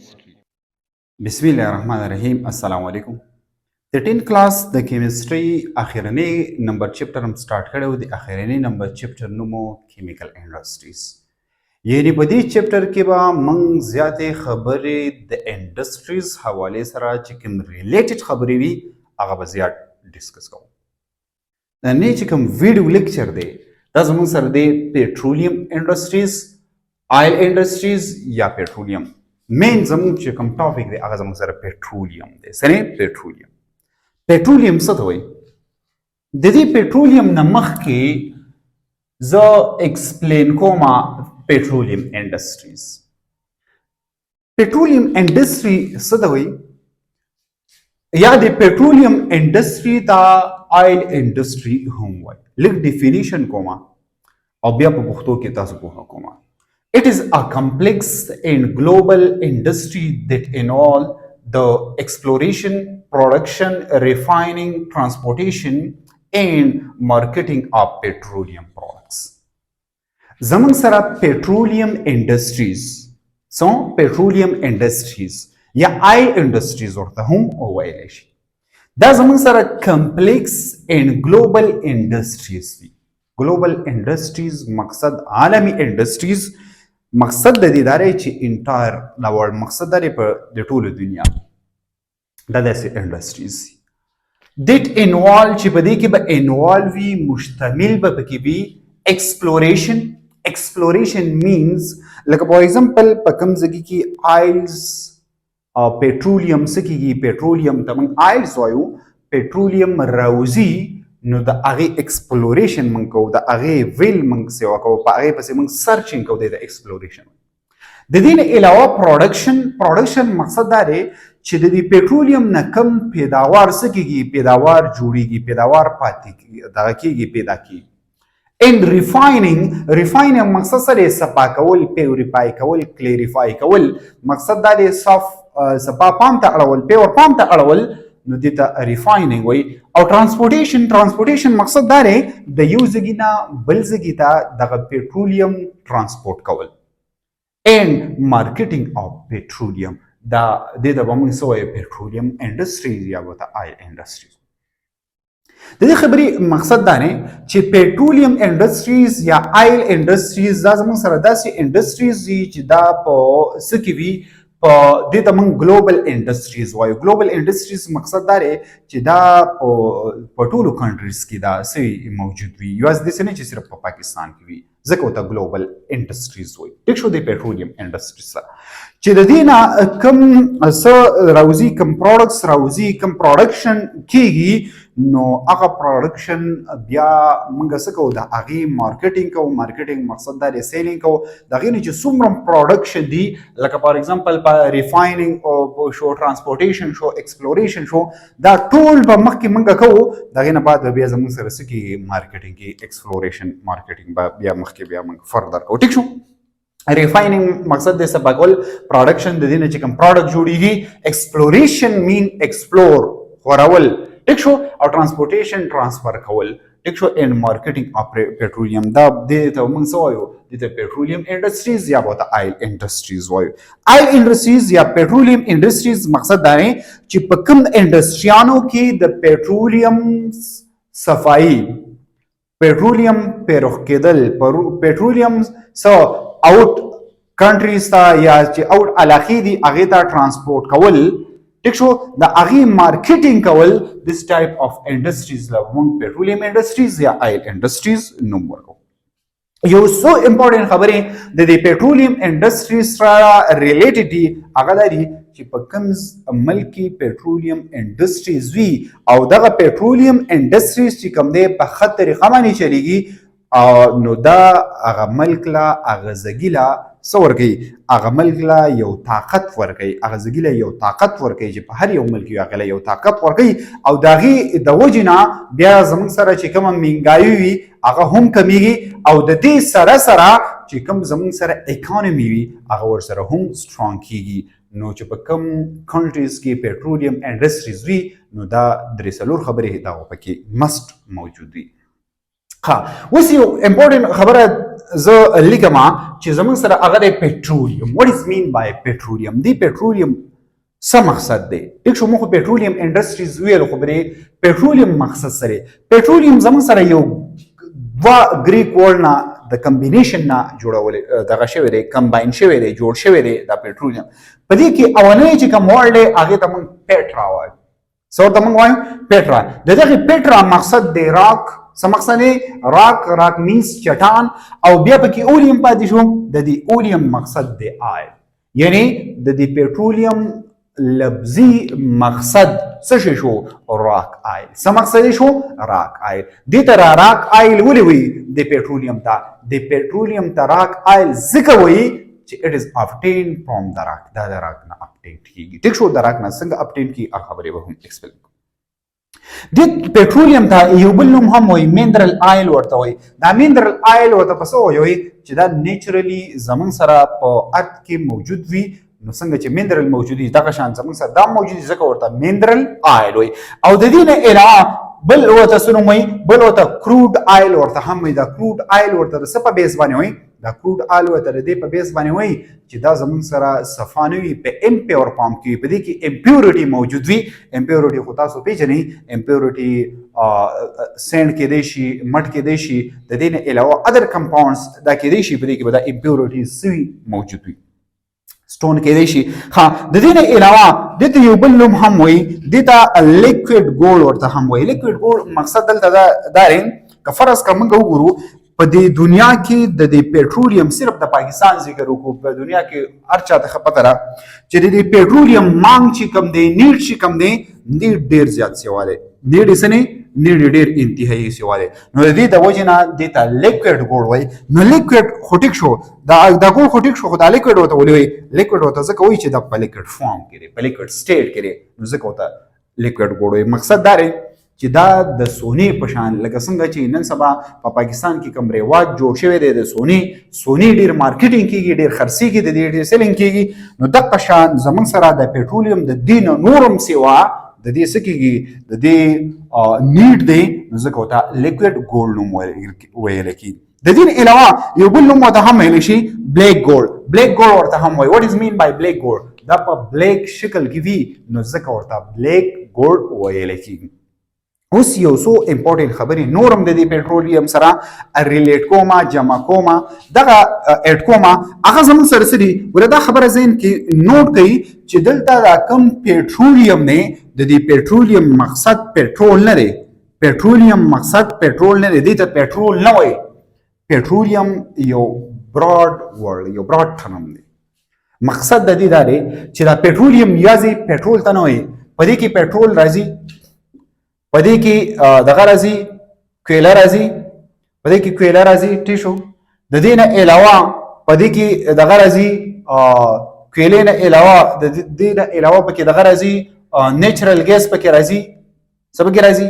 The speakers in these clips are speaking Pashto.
بسم الله الرحمن الرحیم السلام علیکم د 10 کلاس د کیمستري اخرنی نمبر چپټر هم سٹارټ کړو د اخرنی نمبر چپټر نومو کیمیکل انډستریز یعنی په دې چپټر کې به موږ زیاتې خبرې د انډستریز حواله سره چې کوم ریلیټډ خبرې وي هغه به زیات ډیسکس کوو د نه چې کوم ویډیو لیکچر دی دا زموږ سره دی پیټرولیم انډستریز آیل انډستریز یا پیټرولیم مین زموږ چې کوم ټاپک دی هغه زموږ سره پیټرولیم دی سره پیټرولیم څه ته وایي د دې پیټرولیم نه مخکې زه ایکسپلین کوم پیټرولیم انډستریز پیټرولیم انډستری څه ته وایي یا د پیټرولیم انډستری ته آیل انډستری هم وایي لږ ډیفینیشن کوم او بیا په پښتو کې تاسو پوهه کوم It is a complex and global industry that involves the exploration, production, refining, transportation, and marketing of petroleum products. زمون سره petroleum industries یا oil industries ورته هم وویل شي. دا زمون سره complex and global industries دي. Global industries مقصد عالمي industries مقصد د دې داري چې انټایر دا ورلد مقصد دی په د ټوله دنیا دا داسې انډستریز دیټ انوالو چې په دې کې به انوالو وي مشتمل به پکې وي ایکسپلوریشن مینز لکه فار ایگزامپل په کوم ځای کې آیلز او پیټرولیم څه کېږي پیټرولیم ته موږ آیلز وایو پیټرولیم راوځي نو د هغې ایکسپلوریشن موږ کوو د هغې ویل موږ سیوا کوو په هغې پسې موږ سرچینګ کوو د ایکسپلوریشن د دې نه علاوه پروډکشن مقصد دا دی چې د دې پیټرولیم نه کم پیداوار څه کېږي پیداوار جوړېږي پیداوار پاتې دغه کېږي پیدا کېږي and refining مقصد څه دی صفا کول پیوریفای کول کلیریفای کول مقصد دا دی صفا پام ته اړول پیور پام ته اړول نو دې ته ریفایننګ وایي او ترانسپورټیشن مقصد دا دی د یو ځای نه بل ځای ته دغه پیټرولیم ترانسپورټ کول اینډ مارکیټینګ اف پیټرولیم دا دې ته به موږ څه وایو پیټرولیم انډسټریز یا ورته آیل انډسټریز د دې خبرې مقصد دا دی چې پیټرولیم انډسټریز یا آیل انډسټریز دا زموږ سره داسې انډسټریز دي چې دا په څه کې وي دې ته موږ ګلوبل انډسټریز وایو ګلوبل انډسټریز مقصد دا دی چې دا په ټولو کنټریز کې دا څه موجود وي یوازې داسې نه چې صرف په پاکستان کې وي ځکه ورته ګلوبل انډسټریز وایي ټیک شو د پیټرولیم انډسټریز سره چې د دې نه کوم څه راوځي کوم پروډکټس راوځي کوم پروډکشن کېږي نو هغه پروډکشن بیا موږ څه کوو د هغې مارکیټینګ کوو مارکیټینګ مقصد دا دی سیلینګ کوو د هغې نه چې څومره پروډکشن دي لکه فار ایگزامپل په ریفایننګ شو ترانسپورټیشن شو ایکسپلوریشن شو دا ټول به مخکې موږ کوو د هغې نه بعد بیا زموږ سره څه کېږي مارکیټینګ کې ایکسپلوریشن مارکیټینګ به بیا مخکې بیا موږ فردر کوو ټیک شو ریفایننګ مقصد د صفا کول پروډکشن د دې نه چې کوم پروډکټ جوړیږي ایکسپلوریشن مین ایکسپلور خورول ټیک شو او ترانسپورټیشن ټرانسفر کول ټیک شو اینډ مارکیټینګ اف پیټرولیم دا دې ته موږ څه وایو دې ته پیټرولیم انډسټریز یا ورته آیل انډسټریز وایو آیل انډسټریز یا پیټرولیم انډسټریز مقصد دا دی چې په کوم انډسټریانو کې د پیټرولیم صفایي پیټرولیم پیروخ کېدل پیټرولیم څه اوټ کنټریز ته یا چې اوټ علاقې دي هغې ته ټرانسپورټ کول ټیک شو د هغې مارکیټینګ کول دس ټایپ اف انډسټریز له موږ پیټرولیم انډسټریز یا آیل انډسټریز نوم ورکوو یو څو امپورټنټ خبرې د دې پیټرولیم انډسټریز سره ریلیټډ دي هغه دا دي چې په کوم ملک کې پیټرولیم انډسټریز وي او دغه پیټرولیم انډسټریز چې کوم دی په ښه طریقه باندې چلیږي نو دا هغه ملک له هغه ځګي له څه ورکوي هغه ملک له یو طاقت ورکوي هغه ځګي له یو طاقت ورکوي چې په هر یو ملک یو هغې له یو طاقت ورکوي او د هغې د وجې نه بیا زموږ سره چې کومه مهنګایي وي هغه هم کمیږي او د دې سره چې کوم زموږ سره اکانومي وي هغه ورسره هم سټرانګ کیږي نو چې په کوم کنټریز کې پیټرولیم انډسټریز وي نو دا درې څلور خبرې دغه پکې مست موجود وي ها اوس یو امپورټنت خبره زه لیکم چې زموږ سره هغه د پټرولیم what is mean by petroleum دی پټرولیم څه مقصد دی ټیک شو موږ پټرولیم انډستریز ویل خو بری پټرولیم مقصد سره پټرولیم زموږ سره یو وا گریک ورډ نه د کمبینیشن نه جوړول دغه شوی دی کمباین شوی دی جوړ شوی دی د پټرولیم په دې کې اولنۍ چې کوم ورډ دی هغه ته موږ پیټرا وایو څه ورته موږ وایو پیټرا د دغه پیټرا مقصد دی راک څه مقصد دی راک مینس چټان او بیا پکې اولیم پاتې شو د دې اولیم مقصد دی آیل یعنی د دې پټرولیم لفظي مقصد څه شو راک آیل څه مقصد شو راک آیل دې ته راک آیل ولې وي د پټرولیم ته د پټرولیم ته راک آیل ځکه وي چې اټ از obtained from the rock دا د راک نه obtain کیږي ټیک شو د راک نه څنګه obtain کی هغه خبرې به هم ایکسپلین د پټرولیم ته یو بل نوم هم وایي منرل آیل ورته وایي دا منرل آیل ورته پس وایي چې دا نیچرلی زمون سره په ارت کې موجود وي نو څنګه چې منرل موجود دي دغه شان زمون سره دا موجود دي ځکه ورته منرل آیل وایي او د دې نه علاوه بل ورته څه نوم وایي بل ورته کروډ آیل ورته هم وایي دا کروډ آیل ورته د څه په بیس باندې وایي دا کروډ آیل ورته د دې په بیس باندې وایي چې دا زمون سره صفانوي په امپیور فارم کې په دې کې امپیورټي موجود وي امپیورټي خو تاسو پیژنئ امپیورټي سینډ کې دی شي مټ کې دی شي د دې نه علاوه ادر کمپاونډز دا کې دی شي په دې کې به دا امپیورټي سوي موجود وي سټون کې دی شي ها د دې نه علاوه د یو بل نوم هم وایي د ته لیکوډ ګولډ ورته هم وایي لیکوډ ګولډ مقصد دلته دا رین که فرض کا موږ وګورو په دې دنیا کې د دې پټرولیم صرف د پاکستان ذکر وکړو په دنیا کې هر چا ته پته را چې د دې پټرولیم مانګ چې کم دی نیډ چې کم دی نیډ ډیر زیات سیواله نیډ یې څه نیډ ډیر انتهایی سیواله نو د دې د وجه نه د ته لیکوډ ګولډ وایي نو لیکوډ خو ټیک شو دا ګولډ خو ټیک شو خو دا لیکوډ ورته ولې وایي لیکوډ ورته ځکه وایي چې دا په لیکوډ فارم کې دی په لیکوډ سټیټ کې دی نو ځکه ورته لیکوډ ګولډ وایي مقصد دا دی چې دا د سونې په شان لکه څنګه چې نن سبا په پاکستان کې کوم رواج جوړ شوی دی د سونې ډیر مارکیټینګ کیږي ډیر خرڅي کیږي د دې سیلینګ کیږي نو دغه شان زمون سره د پټرولیم د دین نورم سیوا د دې سکیږي د دې نیډ دی نو ځکه وتا لیکوډ ګولډ نوم ویل کی د دې علاوه یو بل نوم ورته هم ویل شي بلیک ګولډ ورته هم وایي واټ از مین بای بلیک ګولډ دا په بلیک شکل کې وي نو ځکه ورته بلیک ګولډ ویل کیږي اوس یو څو امپورټنت خبرې نورم د دې پټرولیم سره ریلیټ کوما جمع کوما دغه اډ کوما هغه زموږ سره سړي وردا خبره زین کې نوٹ کړئ چې دلته دا کم پټرولیم نه د دې پټرولیم مقصد پټرول نه دی پټرولیم مقصد پټرول نه دی ته پټرول نه وای پټرولیم یو براډ ورډ یو براډ ټرم دی مقصد د دې دا دی چې دا پټرولیم یازي پټرول ته نه وای په دې کې پټرول راځي پدې کې دغه راځي کویلا راځي پدې کې کویلا راځي ټی شو د دې نه علاوه پدې کې دغه راځي کویلې نه علاوه د دې نه علاوه پکې دغه راځي نیچرل ګیس پکې راځي څه پکې راځي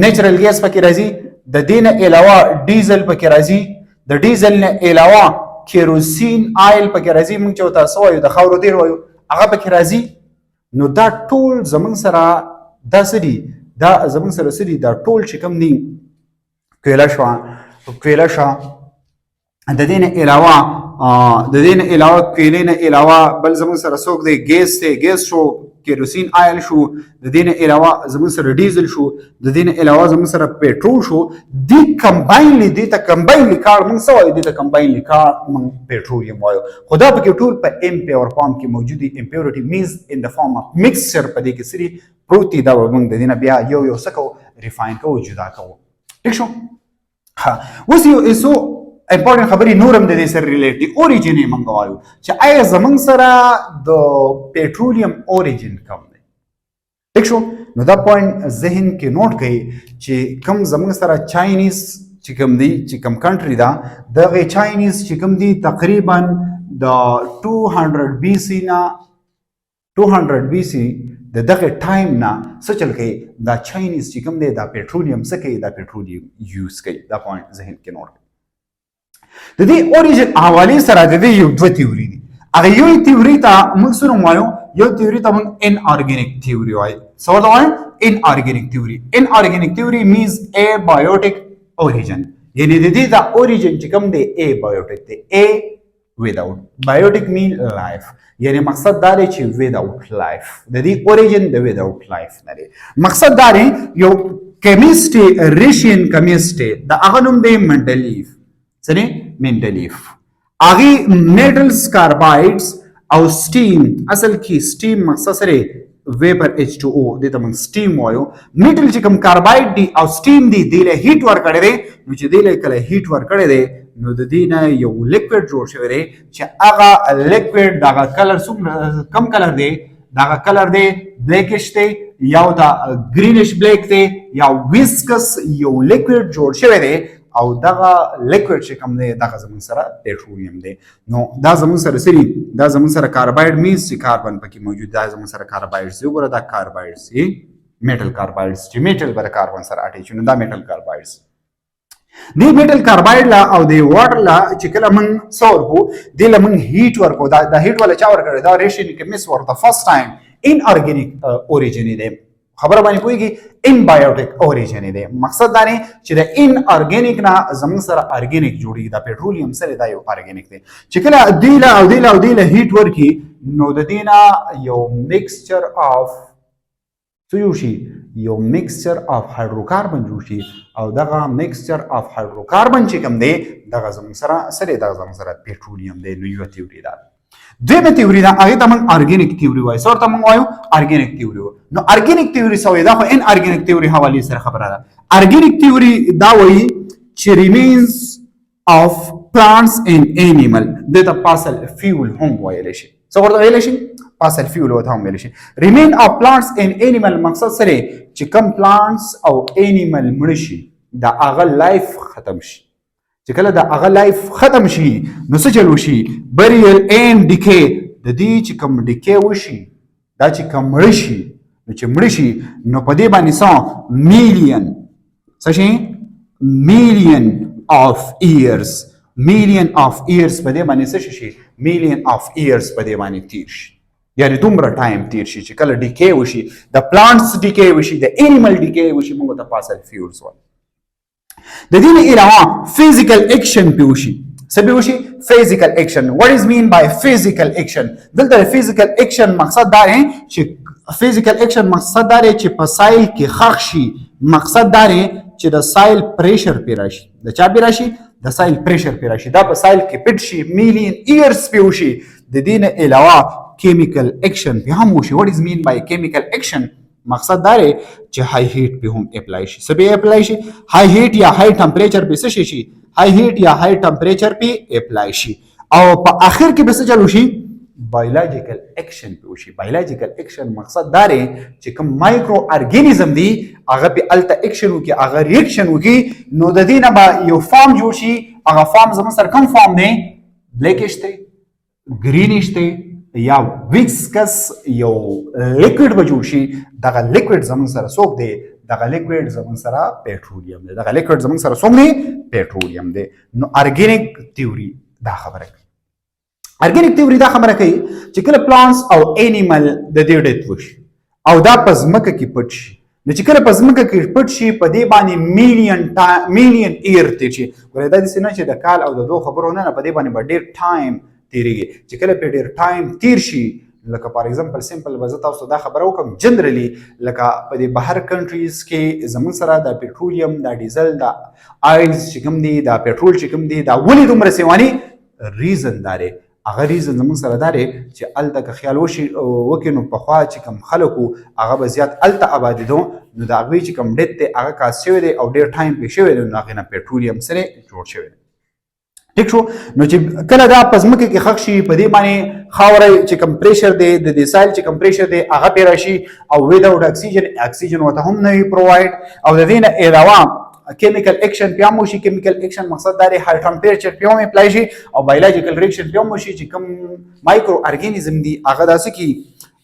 نیچرل ګیس پکې راځي د دې نه علاوه ډیزل پکې راځي د ډیزل نه علاوه کیروسین آیل پکې راځي موږ چې تاسو وایو د خاورو تیل وایو هغه پکې راځي نو دا ټول زمون سره دا سړي دا زمون سره سړي دا ټول چې کوم دي کویلا شو د دې نه علاوه کویلې نه علاوه بل زمون سره څوک دی ګیس شو کیروسین آیل شو د دې نه علاوه زمون سره ډیزل شو د دې نه علاوه زمون سره پټرول شو دی کمباینلی دی ته کمباینلی کار موږ سوای دی ته کمباینلی کار موږ پټرولیم وایو خدا په کې ټول په امپیور فارم کې موجودي امپیورټي مینز ان د فارم اف مکسچر په دې کې سری پروتي دا موږ د دې نه بیا یو سکو ریفاین کوو جدا کوو ٹھیک شو ها اوس یو ایسو امپورټنت خبرې نورم د دې سره ریلیټ دي اوریجن یې موږ وایو چې آیا زمونږ سره د پټرولیم اوریجن کوم دی ٹھیک شو نو دا پوینټ ذهن کې نوٹ کړئ چې کوم زمونږ سره چاینیز چې کوم دی چې کوم کنټری دا دغه چاینیز چې کوم دی تقریبا د 200 بی سی نه 200 بی سی د دغه ټایم نه څه چل کوي دا چاینیز چې کوم دی دا پټرولیم څه کوي دا پټرولیم یوز کوي دا پوینټ ذهن کې نوٹ د دې اوریجن حواله سره د دې یو دوه تیوري دي هغه یو تیوري ته موږ سره وایو یو تیوري ته موږ ان ارګینیک تیوري وایو څه وایو ان ارګینیک تیوري مینز ا بایوټیک اوریجن یعنی د دې د اوریجن چې کوم دی A biotic دی A without biotic mean life یعنی مقصد دا دی چې without life د دې اوریجن د without life نه دی مقصد دا دی یو کیمست ریشین کیمست د هغه نوم دی منډلیف څه دی منډلیف هغه میټلز کاربایډز او سټیم اصل کې سټیم مقصد سره vapor H2O دې ته موږ سټیم وایو میټل چې کوم کاربایډ دی او سټیم دی دله هیټ ور کړی دی نو چې دله کله هیټ ور کړی دی نو د دې نه یو لیکوډ جوړ شوی دی چې هغه لیکوډ دغه کلر کم کلر دی دغه کلر دی بلیکش دی یا دا گرینش بلیک دی یا ویسکس یو لیکوډ جوړ شوی دی او دغه لیکوډ چې کوم دی دغه زمون سره پټرولیم دی نو دا زمون سره سری دا زمون سره کاربایډ مینز چې کاربن پکې موجود دا زمون سره کاربایډز دی وګوره دا کاربایډز دی میټل کاربایډز چې میټل بر کاربن سره اټیچ نو دا میټل کاربایډز دی میټل کاربایډ لا او دی واټر لا چې کله من سور کو دی لمن هیټ ورکو دا هیټ ولا چا ور کړی دا ریشن کې مس ور د فرست ټایم ان ارګینیک اوریجن دی خبر باندې کویږي ان بایوټیک اوریجن دی مقصد دا نه چې د ان ارګینیک نه زمون سره ارګینیک جوړي دا پټرولیم سره دا یو ارګینیک دی چې کله دیله او دیله او دیله هیټ ورکی نو د دینا یو میکسچر اف سوشي یو میکسچر اف هایدروکاربن جوړي او دغه میکسچر اف هایدروکاربن چې کوم دی دغه زمون سره پټرولیم دی نو یو تیوري ده دویمه تیوري دا هغه ته موږ ارګینیک تیوري وایو څور ته موږ وایو ارګینیک تیوري نو ارګینیک تیوري سوې دا خو ان ارګینیک تیوري حواله سره خبره ده ارګینیک تیوري دا وایي چې ریمینز اف plants and animal دته پاسل فیول هم ویل شي څو ورته ویل شي پاسل فیول وته هم ویل شي remain of plants and animal مقصد سره چې کم plants او animal مړ شي دا هغه لایف ختم شي چې کله دا هغه لایف ختم شي نو څه چلو شي burial and decay د دې چې کوم ډیکې وشي دا چې کوم مړ شي نو چې مړ شي نو په دې باندې څو میلیون څه شي میلیون اف ایئرز میلیون اف ایئرز په دې باندې څه شي میلیون اف ایئرز په دې باندې تیر شي یعنی دومره ټایم تیر شي چې کله ډیکې وشي د پلانټس ډیکې وشي د انیمل ډیکې وشي موږ ته فاسل فیولز وایو د دې نه علاوه فزیکل اکشن پیوشي څه پیوشي فزیکل اکشن what is mean by physical action دلته فزیکل اکشن مقصد دا دی چې فزیکل اکشن مقصد دا دی چې په سایل کې خښ شي مقصد دا دی چې د سایل پریشر پی راشي د چا پی راشي د سایل پریشر پی راشي دا په سایل کې پټ شي میلیون ایئرز پیوشي د دې نه علاوه chemical action به هم وشي what is mean by chemical action مقصد دا دی چې های هیټ به هم اپلای شي څه به اپلای شي های هیټ یا های ټمپریچر به څه شي های هیټ یا های ټمپریچر به اپلای شي او په اخر کې به څه چلو شي بایولوژیکل اکشن به وشي بایولوژیکل اکشن مقصد دا دی چې کوم مایکرو ارګانیزم دی هغه په الته اکشن وکي هغه ریاکشن وکي نو د دې نه به یو فارم جوړ شي هغه فارم زموږ سره کوم فارم دی بلیکش دی گرینش دی یا ویسکس یو لیکوډ به جوړ شي دغه لیکوډ زمون سره څوک دی دغه لیکوډ زمون سره پټرولیم دی دغه لیکوډ زمون سره څوک دی پټرولیم دی نو ارګینیک تیوري دا خبره کوي ارګینیک تیوري دا خبره کوي چې کله پلانټس او انیمل د دې ډیت وشي او دا په ځمکه کې پټ شي نو چې کله په ځمکه کې پټ شي په دې باندې میلیون ایر تیر شي ورته د سینه چې د کال او د دوه خبرونه نه په دې باندې ډیر ټایم تیریږي چې کله په ډیر ټایم تیر شي لکه فار ایگزامپل سمپل به زه تاسو دا خبره وکم جنرالي لکه په دې بهر کنټریز کې زمون سره د پټرولیم د ډیزل د آیلز چې کوم دي د پټرول چې کوم دي دا ولې دومره سیواني ریزن داره هغه ریزن زمون سره داره چې الته که خیال وشي وکینو په خوا چې کوم خلکو هغه به زیات الته آبادی دو نو دا هغه چې کوم ډیت ته هغه کاس شوی دی او ډیر ټایم په شوی دی نو هغه نه پټرولیم سره جوړ شوی دی ټیک شو نو چې کله دا پزمکه کې خښ شي په دې باندې خاورې چې کمپریشر دی د دې سایل چې کمپریشر دی هغه پیرا شي او وداوت اکسیجن وته هم نه پروواید او د دې نه علاوه کیمیکل اکشن بیا مو شي کیمیکل اکشن مقصد دا دی های ټمپریچر بیا مو اپلای شي او بایولوژیکل ریاکشن بیا مو شي چې کوم مایکرو ارګانیزم دی هغه داسې کی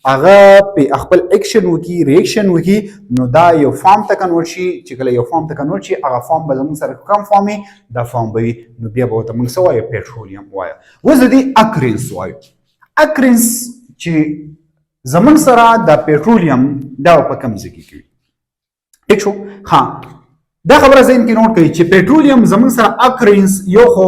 هغه په خپل اکشن وکي ریاکشن وکي نو دا یو فارم ته کنورټ شي چې کله یو فارم ته کنورټ شي هغه فارم به زموږ سره کوم فارمي دا فارم به نو بیا به ته موږ څه وایو پټرولیم وایو اوس د دې اکرنس وایو اکرنس چې زموږ سره د پټرولیم دا په کوم ځای کې کوي ټیک شو ها دا خبره ذهن کې نوٹ کړئ چې پېټرولیم زموږ سره اکرنس یو خو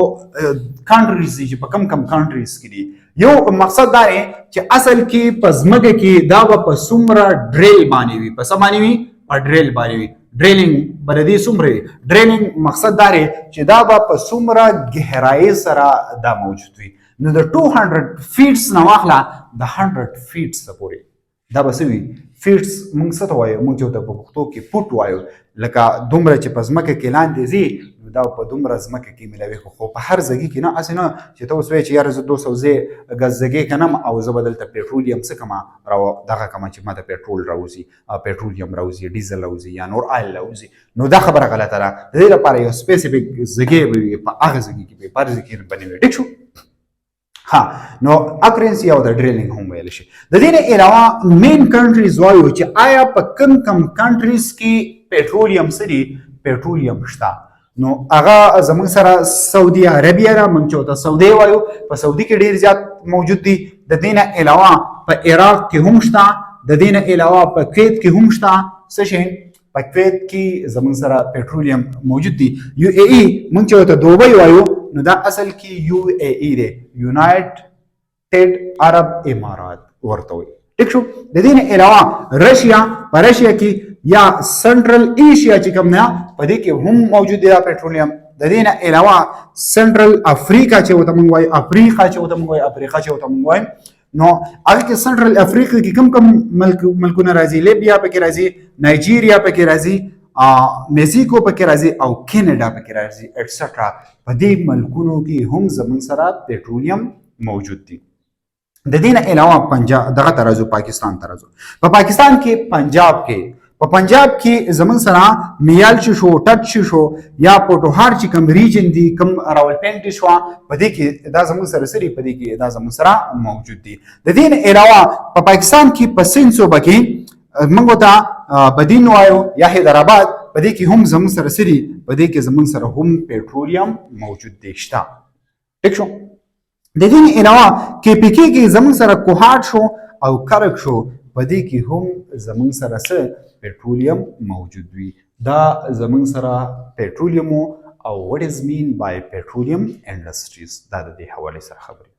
کانټریز دي چې په کم کم کانټریز کې دي یو مقصد دا دی چې اصل کې په ځمکه کې دا به په څومره ډریل باندې وي په څه باندې وي په ډریل باندې وي ډریلینګ به د دې څومره وي ډریلینګ مقصد دا دی چې دا به په څومره ګهرایۍ سره دا موجود وي نو د 200 فیټس نه واخله د 100 فیټس پورې دا به څه وي فیټس موږ څه ته وایو موږ چې ورته په پښتو کې فوټ وایو لکه دومره چې په ځمکه کې لاندې ځي نو دا په دومره ځمکه کې میلاوي خو په هر ځای کې نه هسې نه چې ته اوس وایې چې یاره زه 200 ګز ځګې کنم او زه به دلته پېټرولیم څه کمه دغه کمه چې ما ته پېټرول راوځي پېټرولیم راوځي ډیزل راوځي یا نور آیل راوځي نو دا خبره غلطه ده د دې لپاره یو سپیسیفیک ځګې به وي په هغه ځګې کې به په هر ځای کې به نه وي ټیک شو ها نو اکرنسی او د ډریلینګ هم ویل شي د دې نه علاوه مین کنټریز وایو چې آیا په کم کم کنټریز کې پېټرولیم سری پېټرولیم شته نو هغه زموږ سره سعودي عربیه را موږ چې ته سعودي وایو په سعودي کې ډیر زیات موجود دي د دې نه علاوه په عراق کې هم شته د دې نه علاوه په کویت کې هم شته څه شي په کویت کې زموږ سره پېټرولیم موجود دي یو ای ای موږ چې ته دوبۍ وایو نو دا اصل کې یو ای ای دی یونایټډ عرب امارات ورته وي ټیک شو د دې نه علاوه رشیا په رشیا کې یا سنټرل ایشیا چې کوم نه په دې کې هم موجود دی پېټرولیم د دې نه علاوه سنټرل افریقا چې وته مونږ وایو افریقا چې وته مونږ وایو افریقا چې وته مونږ وایو نو هغه کې سنټرل افریقا کې کم کم ملکونه راځي لیبیا پکې راځي نایجیریا پکې راځي میکسیکو پکې راځي او کینیډا پکې راځي ایټسټرا په دې ملکونو کې هم زموږ سره پېټرولیم موجود دي د دې نه علاوه پنجاب دغه ترازو پاکستان ترازو په پاکستان کې پنجاب کې زموږ سره میال شو ټټ شو یا پوټوهار چې کوم ریجن دي کوم راولپنډي شو په دې کې دا زموږ سره سری په دې کې دا زموږ سره موجود دي د دې نه علاوه په پاکستان کې په سند صوبه کې موږ ته بدین وایو یا حیدرآباد په دې کې هم زموږ سره سری په دې کې زموږ سره هم پېټرولیم موجود دي شته ټیک شو د دې علاوه کې پی کې زموږ سره کوهاټ شو او کرک شو په دې کې هم زموږ سره څه پېټرولیم موجود وي دا زموږ سره پېټرولیم او what is mean by petroleum industries دا د دې حواله سره خبرې